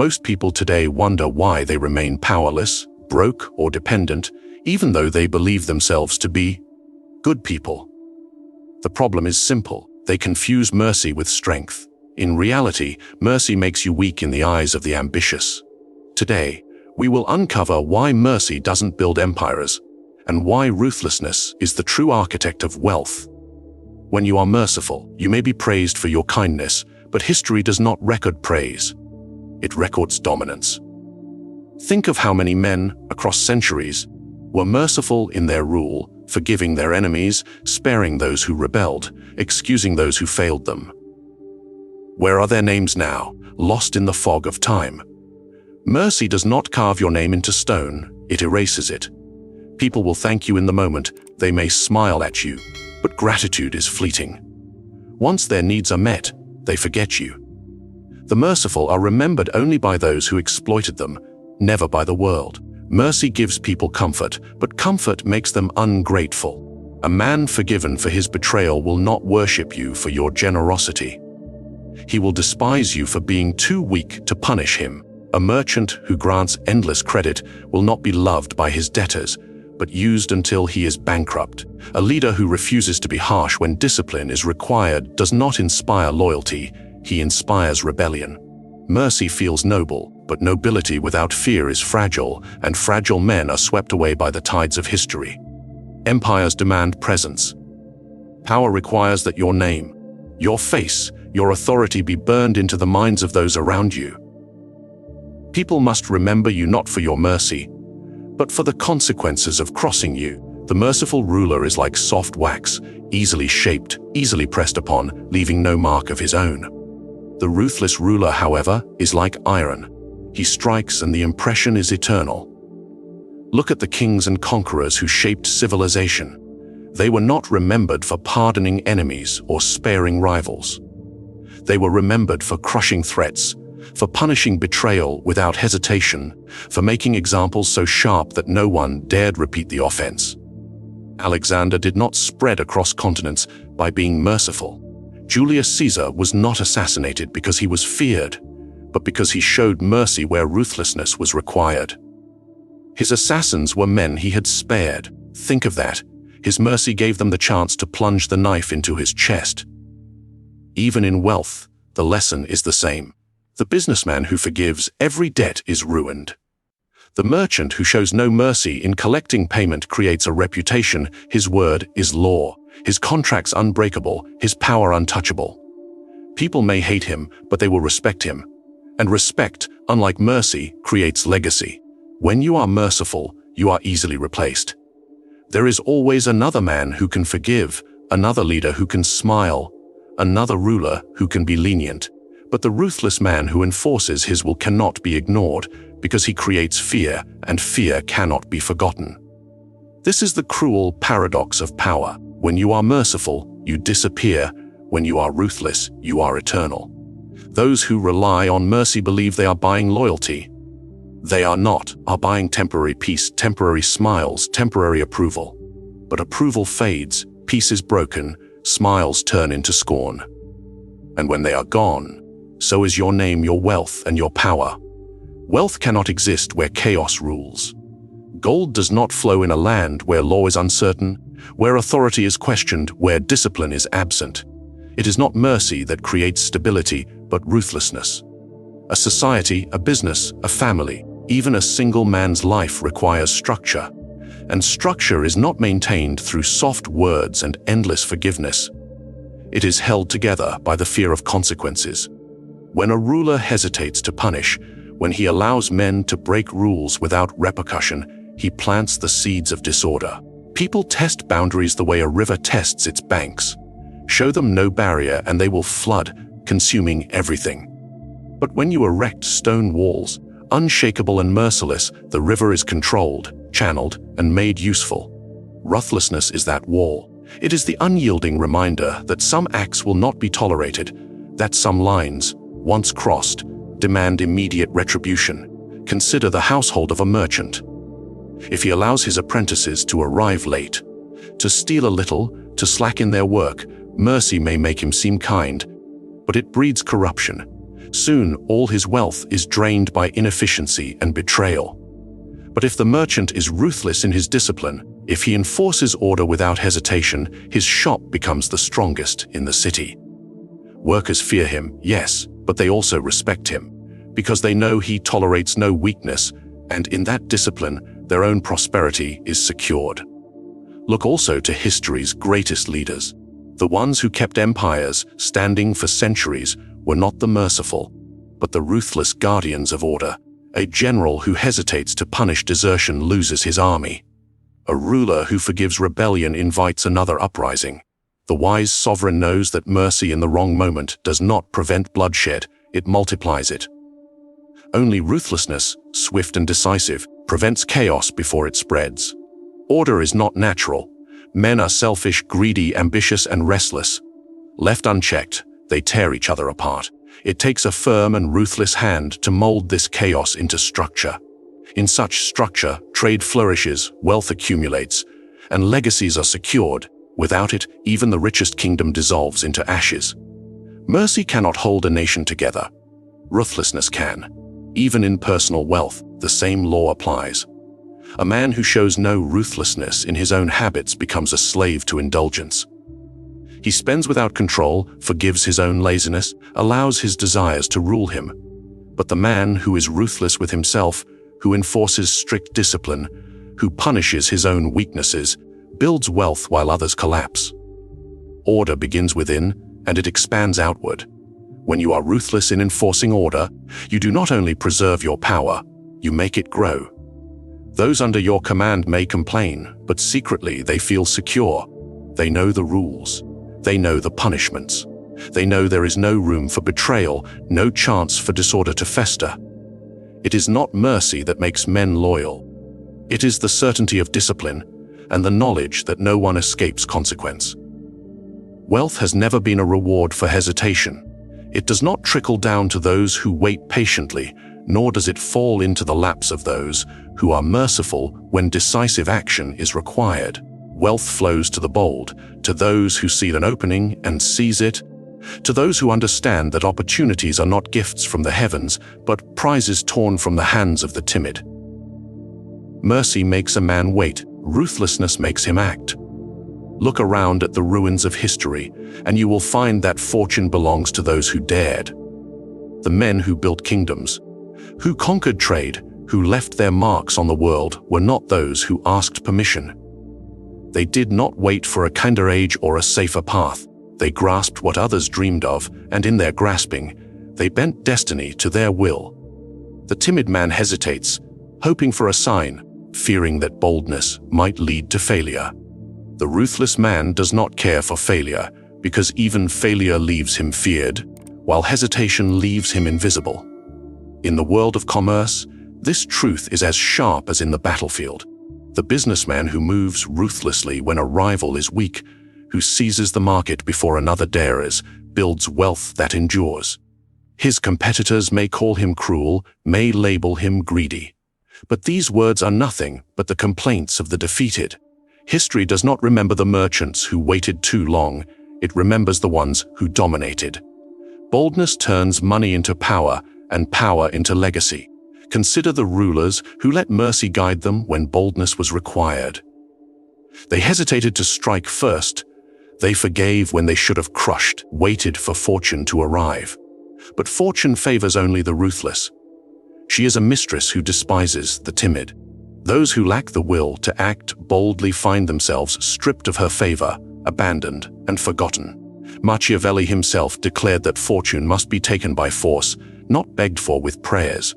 Most people today wonder why they remain powerless, broke, or dependent, even though they believe themselves to be good people. The problem is simple. They confuse mercy with strength. In reality, mercy makes you weak in the eyes of the ambitious. Today, we will uncover why mercy doesn't build empires, and why ruthlessness is the true architect of wealth. When you are merciful, you may be praised for your kindness, but history does not record praise. It records dominance. Think of how many men, across centuries, were merciful in their rule, forgiving their enemies, sparing those who rebelled, excusing those who failed them. Where are their names now, lost in the fog of time? Mercy does not carve your name into stone, it erases it. People will thank you in the moment, they may smile at you, but gratitude is fleeting. Once their needs are met, they forget you. The merciful are remembered only by those who exploited them, never by the world. Mercy gives people comfort, but comfort makes them ungrateful. A man forgiven for his betrayal will not worship you for your generosity. He will despise you for being too weak to punish him. A merchant who grants endless credit will not be loved by his debtors, but used until he is bankrupt. A leader who refuses to be harsh when discipline is required does not inspire loyalty, he inspires rebellion. Mercy feels noble, but nobility without fear is fragile, and fragile men are swept away by the tides of history. Empires demand presence. Power requires that your name, your face, your authority be burned into the minds of those around you. People must remember you not for your mercy, but for the consequences of crossing you. The merciful ruler is like soft wax, easily shaped, easily pressed upon, leaving no mark of his own. The ruthless ruler, however, is like iron. He strikes and the impression is eternal. Look at the kings and conquerors who shaped civilization. They were not remembered for pardoning enemies or sparing rivals. They were remembered for crushing threats, for punishing betrayal without hesitation, for making examples so sharp that no one dared repeat the offense. Alexander did not spread across continents by being merciful. Julius Caesar was not assassinated because he was feared, but because he showed mercy where ruthlessness was required. His assassins were men he had spared. Think of that. His mercy gave them the chance to plunge the knife into his chest. Even in wealth, the lesson is the same. The businessman who forgives every debt is ruined. The merchant who shows no mercy in collecting payment creates a reputation. His word is law, his contracts unbreakable, his power untouchable. People may hate him, but they will respect him. And respect, unlike mercy, creates legacy. When you are merciful, you are easily replaced. There is always another man who can forgive, another leader who can smile, another ruler who can be lenient. But the ruthless man who enforces his will cannot be ignored because he creates fear, and fear cannot be forgotten. This is the cruel paradox of power. When you are merciful, you disappear. When you are ruthless, you are eternal. Those who rely on mercy believe they are buying loyalty. They are not, are buying temporary peace, temporary smiles, temporary approval. But approval fades, peace is broken, smiles turn into scorn. And when they are gone, so is your name, your wealth, and your power. Wealth cannot exist where chaos rules. Gold does not flow in a land where law is uncertain, where authority is questioned, where discipline is absent. It is not mercy that creates stability, but ruthlessness. A society, a business, a family, even a single man's life requires structure. And structure is not maintained through soft words and endless forgiveness. It is held together by the fear of consequences. When a ruler hesitates to punish, when he allows men to break rules without repercussion, he plants the seeds of disorder. People test boundaries the way a river tests its banks. Show them no barrier and they will flood, consuming everything. But when you erect stone walls, unshakable and merciless, the river is controlled, channeled, and made useful. Ruthlessness is that wall. It is the unyielding reminder that some acts will not be tolerated, that some lines, once crossed, demand immediate retribution. Consider the household of a merchant. If he allows his apprentices to arrive late, to steal a little, to slacken their work, mercy may make him seem kind, but it breeds corruption. Soon, all his wealth is drained by inefficiency and betrayal. But if the merchant is ruthless in his discipline, if he enforces order without hesitation, his shop becomes the strongest in the city. Workers fear him, yes, but they also respect him, because they know he tolerates no weakness, and in that discipline, their own prosperity is secured. Look also to history's greatest leaders. The ones who kept empires standing for centuries were not the merciful, but the ruthless guardians of order. A general who hesitates to punish desertion loses his army. A ruler who forgives rebellion invites another uprising. The wise sovereign knows that mercy in the wrong moment does not prevent bloodshed, it multiplies it. Only ruthlessness, swift and decisive, prevents chaos before it spreads. Order is not natural. Men are selfish, greedy, ambitious, and restless. Left unchecked, they tear each other apart. It takes a firm and ruthless hand to mold this chaos into structure. In such structure, trade flourishes, wealth accumulates, and legacies are secured. Without it, even the richest kingdom dissolves into ashes. Mercy cannot hold a nation together. Ruthlessness can. Even in personal wealth, the same law applies. A man who shows no ruthlessness in his own habits becomes a slave to indulgence. He spends without control, forgives his own laziness, allows his desires to rule him. But the man who is ruthless with himself, who enforces strict discipline, who punishes his own weaknesses, builds wealth while others collapse. Order begins within, and it expands outward. When you are ruthless in enforcing order, you do not only preserve your power, you make it grow. Those under your command may complain, but secretly they feel secure. They know the rules. They know the punishments. They know there is no room for betrayal, no chance for disorder to fester. It is not mercy that makes men loyal. It is the certainty of discipline and the knowledge that no one escapes consequence. Wealth has never been a reward for hesitation. It does not trickle down to those who wait patiently, nor does it fall into the laps of those who are merciful when decisive action is required. Wealth flows to the bold, to those who see an opening and seize it, to those who understand that opportunities are not gifts from the heavens, but prizes torn from the hands of the timid. Mercy makes a man wait, ruthlessness makes him act. Look around at the ruins of history, and you will find that fortune belongs to those who dared. The men who built kingdoms, who conquered trade, who left their marks on the world were not those who asked permission. They did not wait for a kinder age or a safer path. They grasped what others dreamed of, and in their grasping, they bent destiny to their will. The timid man hesitates, hoping for a sign, fearing that boldness might lead to failure. The ruthless man does not care for failure, because even failure leaves him feared, while hesitation leaves him invisible. In the world of commerce, this truth is as sharp as in the battlefield. The businessman who moves ruthlessly when a rival is weak, who seizes the market before another dares, builds wealth that endures. His competitors may call him cruel, may label him greedy. But these words are nothing but the complaints of the defeated. History does not remember the merchants who waited too long, it remembers the ones who dominated. Boldness turns money into power, and power into legacy. Consider the rulers who let mercy guide them when boldness was required. They hesitated to strike first. They forgave when they should have crushed, waited for fortune to arrive. But fortune favors only the ruthless. She is a mistress who despises the timid. Those who lack the will to act boldly find themselves stripped of her favor, abandoned, and forgotten. Machiavelli himself declared that fortune must be taken by force, not begged for with prayers.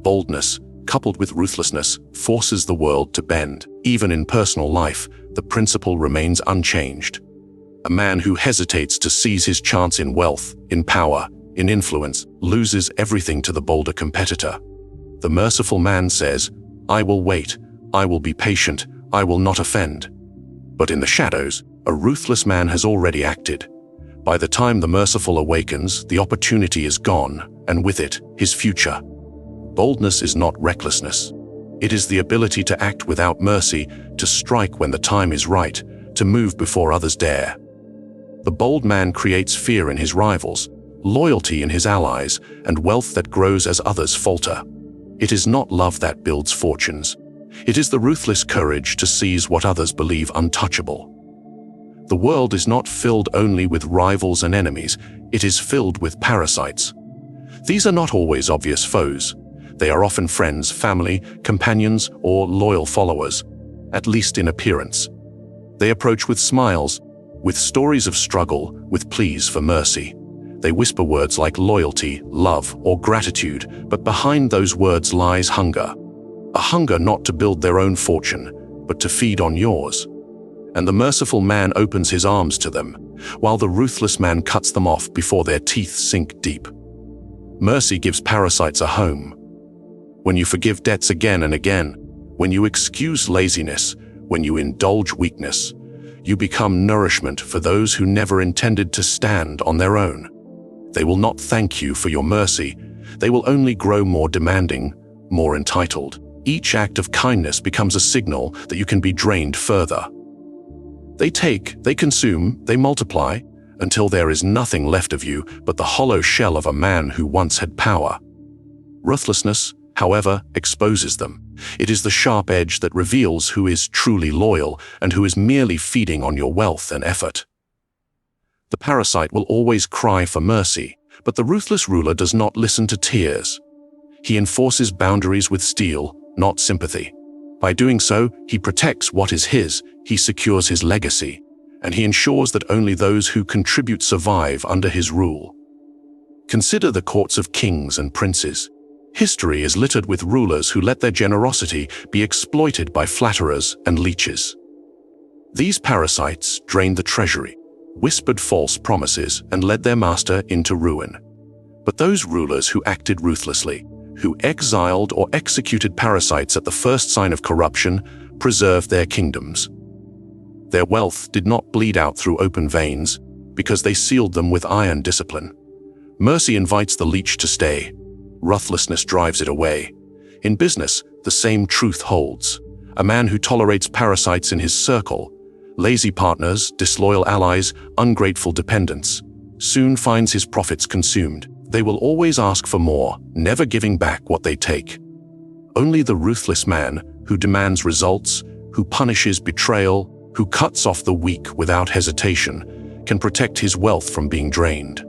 Boldness, coupled with ruthlessness, forces the world to bend. Even in personal life, the principle remains unchanged. A man who hesitates to seize his chance in wealth, in power, in influence, loses everything to the bolder competitor. The merciful man says, "I will wait, I will be patient, I will not offend." But in the shadows, a ruthless man has already acted. By the time the merciful awakens, the opportunity is gone, and with it, his future. Boldness is not recklessness. It is the ability to act without mercy, to strike when the time is right, to move before others dare. The bold man creates fear in his rivals, loyalty in his allies, and wealth that grows as others falter. It is not love that builds fortunes. It is the ruthless courage to seize what others believe untouchable. The world is not filled only with rivals and enemies, it is filled with parasites. These are not always obvious foes. They are often friends, family, companions, or loyal followers, at least in appearance. They approach with smiles, with stories of struggle, with pleas for mercy. They whisper words like loyalty, love, or gratitude, but behind those words lies hunger. A hunger not to build their own fortune, but to feed on yours. And the merciful man opens his arms to them, while the ruthless man cuts them off before their teeth sink deep. Mercy gives parasites a home. When you forgive debts again and again, when you excuse laziness, when you indulge weakness, you become nourishment for those who never intended to stand on their own. They will not thank you for your mercy. They will only grow more demanding, more entitled. Each act of kindness becomes a signal that you can be drained further. They take, they consume, they multiply, until there is nothing left of you but the hollow shell of a man who once had power. Ruthlessness, however, exposes them. It is the sharp edge that reveals who is truly loyal and who is merely feeding on your wealth and effort. The parasite will always cry for mercy, but the ruthless ruler does not listen to tears. He enforces boundaries with steel, not sympathy. By doing so, he protects what is his, he secures his legacy, and he ensures that only those who contribute survive under his rule. Consider the courts of kings and princes. History is littered with rulers who let their generosity be exploited by flatterers and leeches. These parasites drained the treasury, whispered false promises, and led their master into ruin. But those rulers who acted ruthlessly, who exiled or executed parasites at the first sign of corruption, preserved their kingdoms. Their wealth did not bleed out through open veins, because they sealed them with iron discipline. Mercy invites the leech to stay. Ruthlessness drives it away. In business, the same truth holds. A man who tolerates parasites in his circle, lazy partners, disloyal allies, ungrateful dependents, soon finds his profits consumed. They will always ask for more, never giving back what they take. Only the ruthless man, who demands results, who punishes betrayal, who cuts off the weak without hesitation, can protect his wealth from being drained.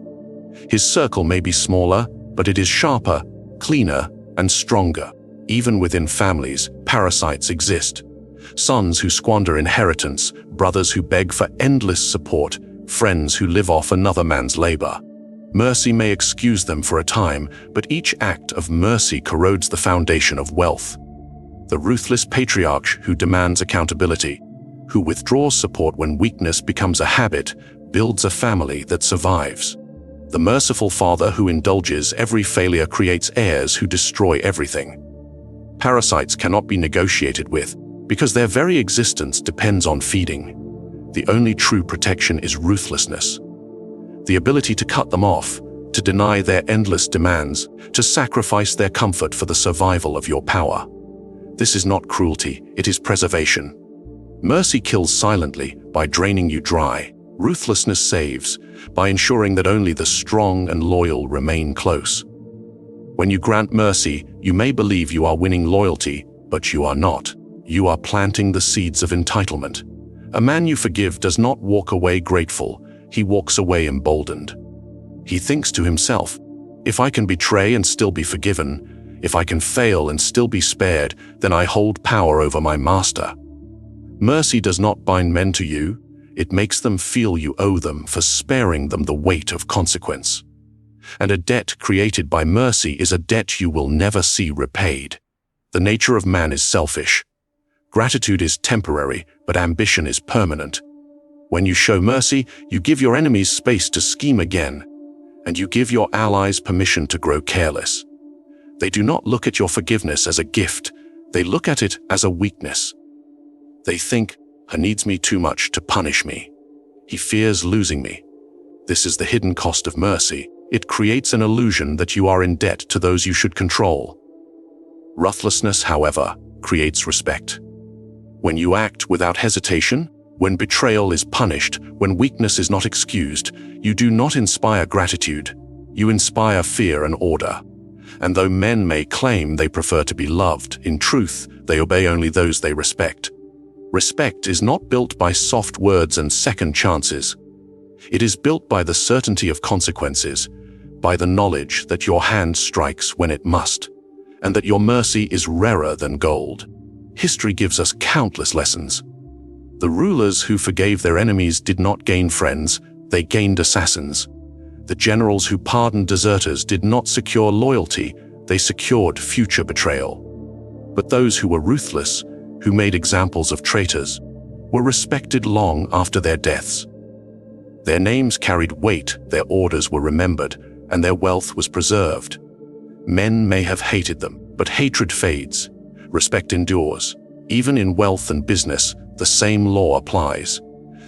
His circle may be smaller, but it is sharper, cleaner, and stronger. Even within families, parasites exist. Sons who squander inheritance, brothers who beg for endless support, friends who live off another man's labor. Mercy may excuse them for a time, but each act of mercy corrodes the foundation of wealth. The ruthless patriarch who demands accountability, who withdraws support when weakness becomes a habit, builds a family that survives. The merciful father who indulges every failure creates heirs who destroy everything. Parasites cannot be negotiated with, because their very existence depends on feeding. The only true protection is ruthlessness. The ability to cut them off, to deny their endless demands, to sacrifice their comfort for the survival of your power. This is not cruelty, it is preservation. Mercy kills silently by draining you dry. Ruthlessness saves by ensuring that only the strong and loyal remain close. When you grant mercy, you may believe you are winning loyalty, but you are not. You are planting the seeds of entitlement. A man you forgive does not walk away grateful. He walks away emboldened. He thinks to himself, if I can betray and still be forgiven, if I can fail and still be spared, then I hold power over my master. Mercy does not bind men to you, it makes them feel you owe them for sparing them the weight of consequence. And a debt created by mercy is a debt you will never see repaid. The nature of man is selfish. Gratitude is temporary, but ambition is permanent. When you show mercy, you give your enemies space to scheme again, and you give your allies permission to grow careless. They do not look at your forgiveness as a gift, they look at it as a weakness. They think, he needs me too much to punish me. He fears losing me. This is the hidden cost of mercy. It creates an illusion that you are in debt to those you should control. Ruthlessness, however, creates respect. When you act without hesitation, when betrayal is punished, when weakness is not excused, you do not inspire gratitude, You inspire fear and order. And though men may claim they prefer to be loved, in truth, they obey only those they respect. Respect is not built by soft words and second chances. It is built by the certainty of consequences, by the knowledge that your hand strikes when it must, and that your mercy is rarer than gold. History gives us countless lessons. The rulers who forgave their enemies did not gain friends, they gained assassins. The generals who pardoned deserters did not secure loyalty, they secured future betrayal. But those who were ruthless, who made examples of traitors, were respected long after their deaths. Their names carried weight, their orders were remembered, and their wealth was preserved. Men may have hated them, but hatred fades. Respect endures. Even in wealth and business, the same law applies.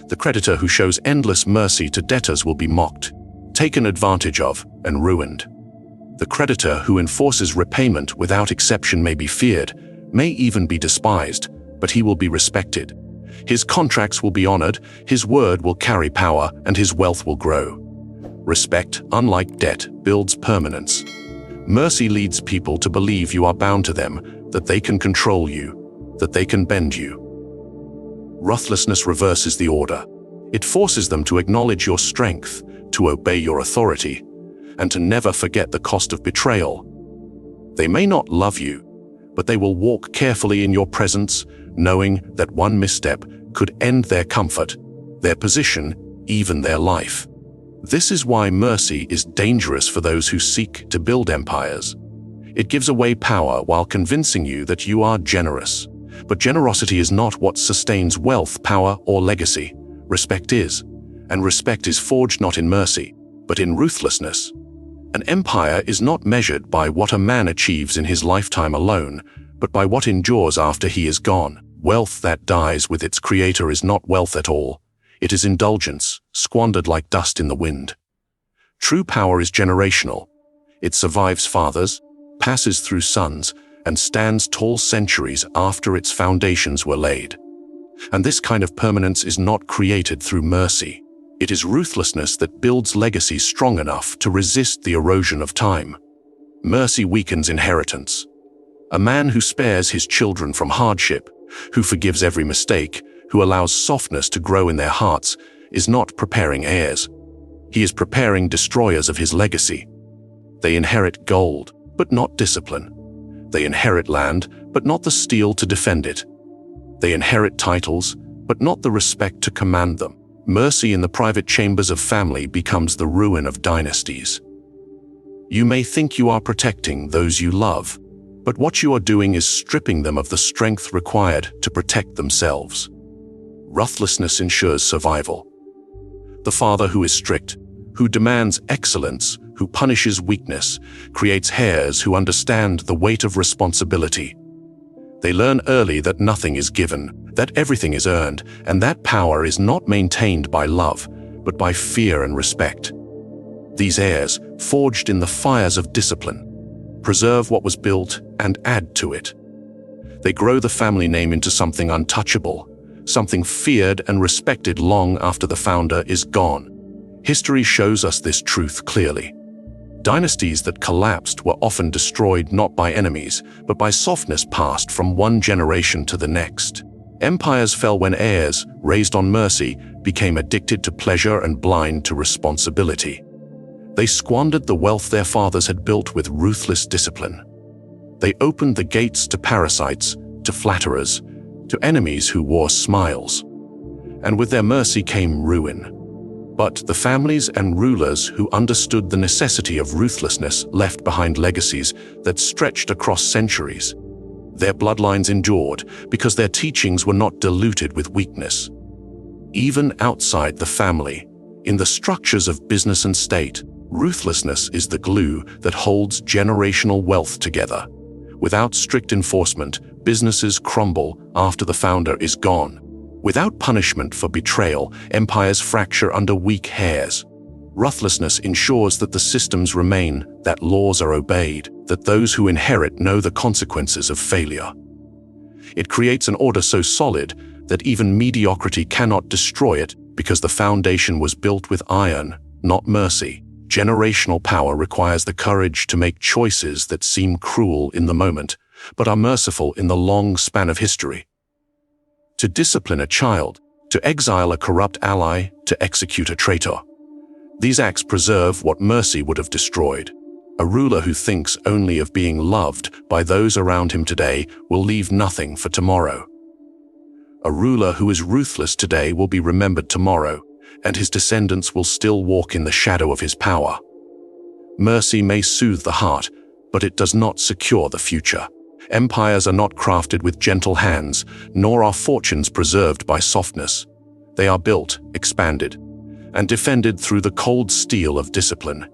The creditor who shows endless mercy to debtors will be mocked, taken advantage of, and ruined. The creditor who enforces repayment without exception may be feared, may even be despised, but he will be respected. His contracts will be honored, his word will carry power, and his wealth will grow. Respect, unlike debt, builds permanence. Mercy leads people to believe you are bound to them, that they can control you, that they can bend you. Ruthlessness reverses the order. It forces them to acknowledge your strength, to obey your authority, and to never forget the cost of betrayal. They may not love you, but they will walk carefully in your presence, knowing that one misstep could end their comfort, their position, even their life. This is why mercy is dangerous for those who seek to build empires. It gives away power while convincing you that you are generous. But generosity is not what sustains wealth, power, or legacy. Respect is. And respect is forged not in mercy, but in ruthlessness. An empire is not measured by what a man achieves in his lifetime alone, but by what endures after he is gone. Wealth that dies with its creator is not wealth at all. It is indulgence, squandered like dust in the wind. True power is generational. It survives fathers, passes through sons, and stands tall centuries after its foundations were laid. And this kind of permanence is not created through mercy. It is ruthlessness that builds legacies strong enough to resist the erosion of time. Mercy weakens inheritance. A man who spares his children from hardship, who forgives every mistake, who allows softness to grow in their hearts, is not preparing heirs. He is preparing destroyers of his legacy. They inherit gold, but not discipline. They inherit land, but not the steel to defend it. They inherit titles, but not the respect to command them. Mercy in the private chambers of family becomes the ruin of dynasties. You may think you are protecting those you love, but what you are doing is stripping them of the strength required to protect themselves. Ruthlessness ensures survival. The father who is strict, who demands excellence, who punishes weakness, creates heirs who understand the weight of responsibility. They learn early that nothing is given, that everything is earned, and that power is not maintained by love, but by fear and respect. These heirs, forged in the fires of discipline, preserve what was built and add to it. They grow the family name into something untouchable, something feared and respected long after the founder is gone. History shows us this truth clearly. Dynasties that collapsed were often destroyed not by enemies, but by softness passed from one generation to the next. Empires fell when heirs, raised on mercy, became addicted to pleasure and blind to responsibility. They squandered the wealth their fathers had built with ruthless discipline. They opened the gates to parasites, to flatterers, to enemies who wore smiles. And with their mercy came ruin. But the families and rulers who understood the necessity of ruthlessness left behind legacies that stretched across centuries. Their bloodlines endured because their teachings were not diluted with weakness. Even outside the family, in the structures of business and state, ruthlessness is the glue that holds generational wealth together. Without strict enforcement, businesses crumble after the founder is gone. Without punishment for betrayal, empires fracture under weak heirs. Ruthlessness ensures that the systems remain, that laws are obeyed, that those who inherit know the consequences of failure. It creates an order so solid that even mediocrity cannot destroy it because the foundation was built with iron, not mercy. Generational power requires the courage to make choices that seem cruel in the moment, but are merciful in the long span of history. To discipline a child, to exile a corrupt ally, to execute a traitor. These acts preserve what mercy would have destroyed. A ruler who thinks only of being loved by those around him today will leave nothing for tomorrow. A ruler who is ruthless today will be remembered tomorrow, and his descendants will still walk in the shadow of his power. Mercy may soothe the heart, but it does not secure the future. Empires are not crafted with gentle hands, nor are fortunes preserved by softness. They are built, expanded, and defended through the cold steel of discipline,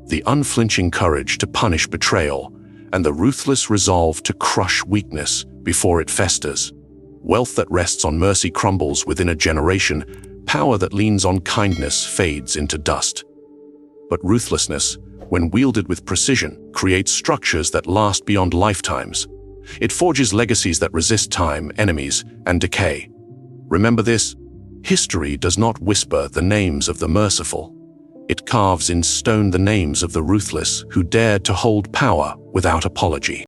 the unflinching courage to punish betrayal, and the ruthless resolve to crush weakness before it festers. Wealth that rests on mercy crumbles within a generation. Power that leans on kindness fades into dust. But ruthlessness, when wielded with precision, creates structures that last beyond lifetimes. It forges legacies that resist time, enemies, and decay. Remember this: history does not whisper the names of the merciful. It carves in stone the names of the ruthless who dared to hold power without apology.